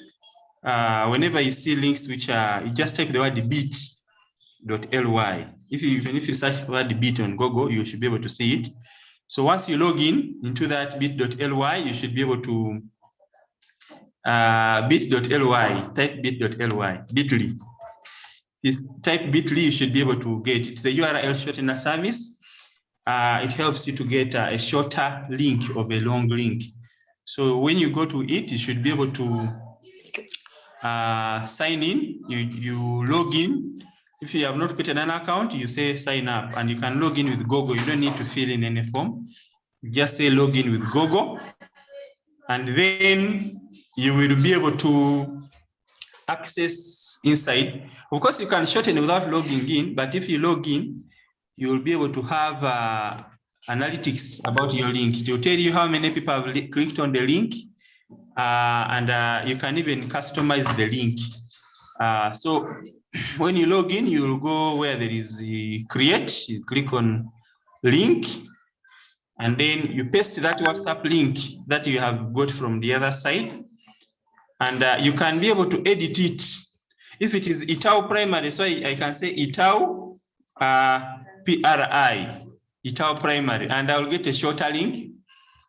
Whenever you see links which are, you just type the word bit.ly. Even if you search for the bit on Google, you should be able to see it. So once you log in into that bit.ly, you should be able to bit.ly, type bit.ly, bit.ly. If you type bit.ly, you should be able to get it. It's a URL shortener service. It helps you to get a shorter link of a long link. So when you go to it, you should be able to sign in. You log in. If you have not created an account, you say sign up, and you can log in with Google. You don't need to fill in any form. You just say log in with Google, and then you will be able to access inside. Of course, you can shorten without logging in, but if you log in, you will be able to have analytics about your link. It will tell you how many people have clicked on the link, and you can even customize the link. So when you log in, you will go where there is create, you click on link, and then you paste that WhatsApp link that you have got from the other side, and you can be able to edit it. If it is Itau primary, so I can say Itau PRI, Itau primary, and I'll get a shorter link.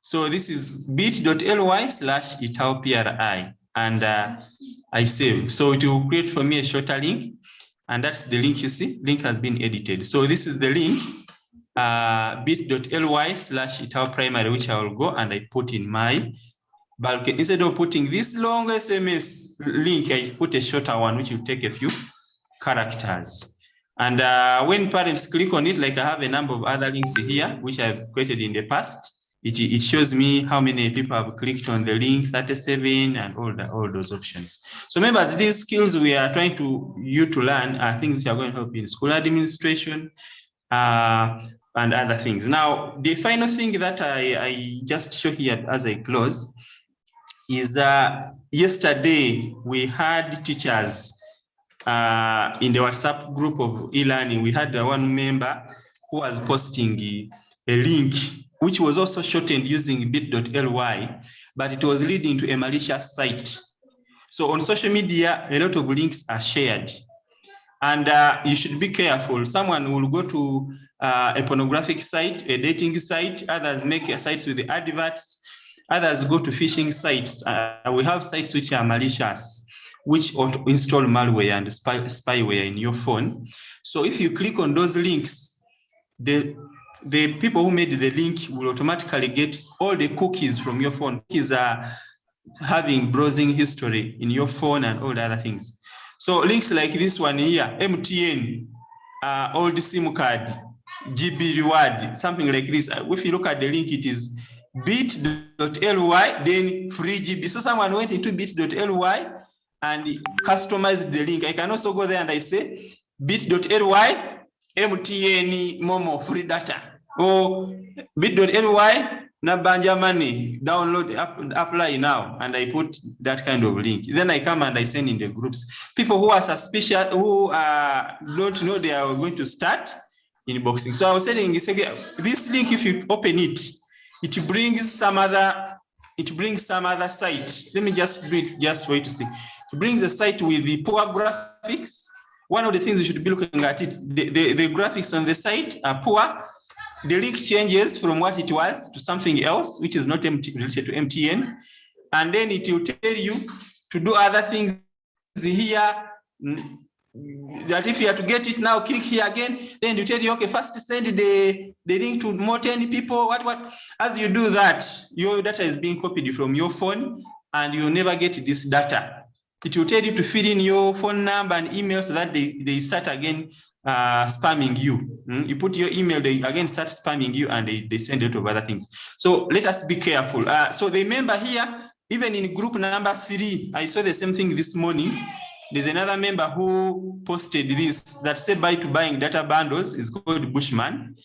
So this is bit.ly/Itau PRI, and I save. So it will create for me a shorter link, and that's the link you see. Link has been edited. So this is the link, bit.ly/Itau primary, which I will go and I put in my bulk. Instead of putting this long SMS link, I put a shorter one, which will take a few characters. And when parents click on it, like I have a number of other links here, which I've created in the past, it shows me how many people have clicked on the link, 37, and all those options. So members, these skills we are trying you to learn are things that are going to help in school administration and other things. Now, the final thing that I just show here as I close is yesterday we had teachers in the WhatsApp group of e-learning. We had one member who was posting a link, which was also shortened using bit.ly, but it was leading to a malicious site. So on social media, a lot of links are shared. And you should be careful. Someone will go to a pornographic site, a dating site, others make sites with the adverts, others go to phishing sites. We have sites which are malicious, which install malware and spyware in your phone. So if you click on those links, the people who made the link will automatically get all the cookies from your phone. Cookies are having browsing history in your phone and all the other things. So links like this one here, MTN, old SIM card, GB reward, something like this. If you look at the link, it is bit.ly, then free GB. So someone went into bit.ly and customized the link. I can also go there and I say bit.ly, MTN Momo free data, or bit.ly, Nabanja money, download, apply now, and I put that kind of link. Then I come and I send in the groups. People who are suspicious, who don't know they are going to start inboxing. So I was saying, this link, if you open it, it brings some other site. Let me just read just for you to see. It brings a site with the poor graphics. One of the things you should be looking at it, the graphics on the site are poor. The link changes from what it was to something else, which is not related to MTN. And then it will tell you to do other things here, that if you have to get it now, click here again. Then you tell you, okay, first send the link to more 10 people. What? As you do that, your data is being copied from your phone and you'll never get this data. It will tell you to fill in your phone number and email so that they start again spamming you. You put your email, they again start spamming you and they send a lot of other things. So let us be careful. So the member here, even in group number 3, I saw the same thing this morning. There's another member who posted this that said bye to buying data bundles, is called Bushman.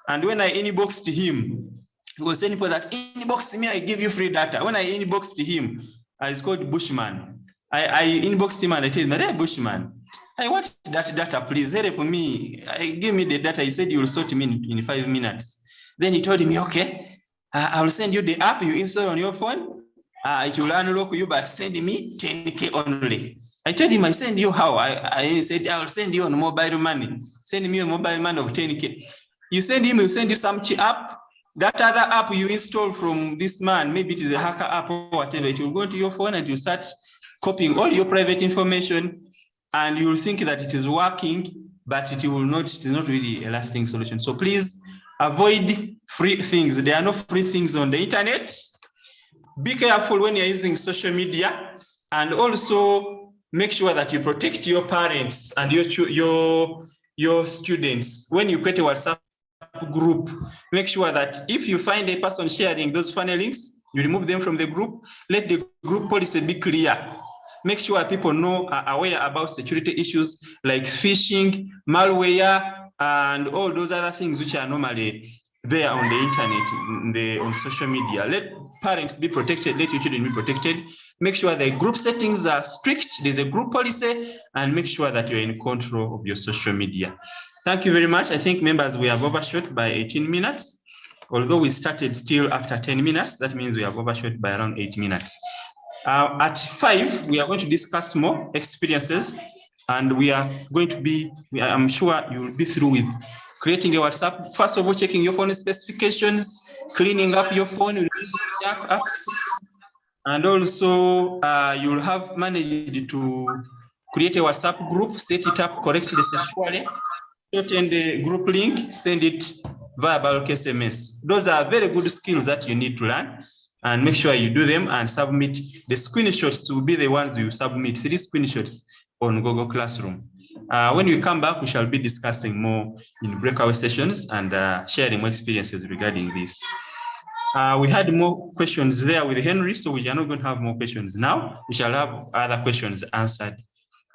And when I inboxed him, he was saying for that, inbox me, I give you free data. When I inboxed him, it's called Bushman. I inboxed him and I told him, hey, Bushman, I want that data, please help me. Give me the data. He said you will sort me in 5 minutes. Then he told me, okay, I will send you the app you install on your phone. It will unlock you, but send me 10K only. I told him, I send you how? I said, I will send you on mobile money. Send me a mobile money of 10K. You send him, he'll send you some app. That other app you install from this man, maybe it is a hacker app or whatever, it will go to your phone and you start copying all your private information, and you will think that it is working, but it will not, it is not really a lasting solution. So please avoid free things. There are no free things on the internet. Be careful when you're using social media, and also make sure that you protect your parents and your students. When you create a WhatsApp group, make sure that if you find a person sharing those funny links, you remove them from the group. Let the group policy be clear. Make sure people are aware about security issues like phishing, malware, and all those other things which are normally there on the internet, on social media. Let parents be protected, let your children be protected. Make sure the group settings are strict, there's a group policy, and make sure that you're in control of your social media. Thank you very much. I think members, we have overshot by 18 minutes. Although we started still after 10 minutes, that means we have overshot by around 8 minutes. At 5, we are going to discuss more experiences, and we are going to be, I'm sure you will be through with creating a WhatsApp. First of all, checking your phone specifications, cleaning up your phone, and also you'll have managed to create a WhatsApp group, set it up correctly, securely, obtain the group link, send it via bulk SMS. Those are very good skills that you need to learn. And make sure you do them and submit. The screenshots will be the ones you submit, 3 screenshots on Google Classroom. When we come back, we shall be discussing more in breakout sessions and sharing more experiences regarding this. We had more questions there with Henry, so we are not going to have more questions now. We shall have other questions answered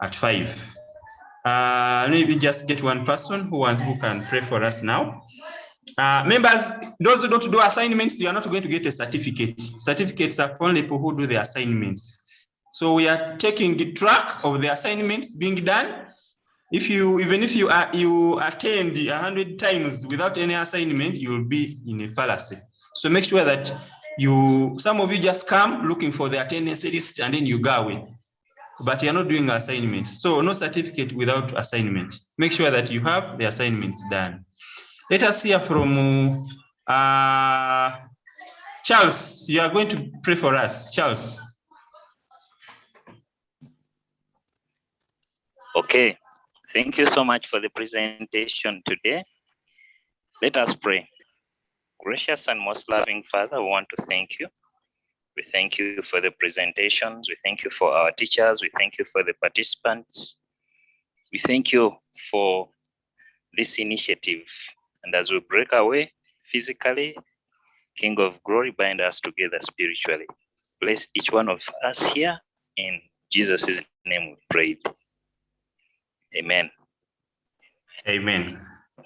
at 5. Maybe just get one person who can pray for us now. Members, those who don't do assignments, you are not going to get a certificate. Certificates are only people who do the assignments. So we are taking the track of the assignments being done. Even if you attend 100 times without any assignment, you will be in a fallacy. So make sure that some of you just come looking for the attendance list and then you go away. but you're not doing assignments. So no certificate without assignment. Make sure that you have the assignments done. Let us hear from Charles. You are going to pray for us, Charles. Okay, thank you so much for the presentation today. Let us pray. Gracious and most loving Father, we want to thank you. We thank you for the presentations. We thank you for our teachers. We thank you for the participants. We thank you for this initiative. And as we break away physically, King of Glory, bind us together spiritually. Bless each one of us here. In Jesus' name we pray. Amen. Amen.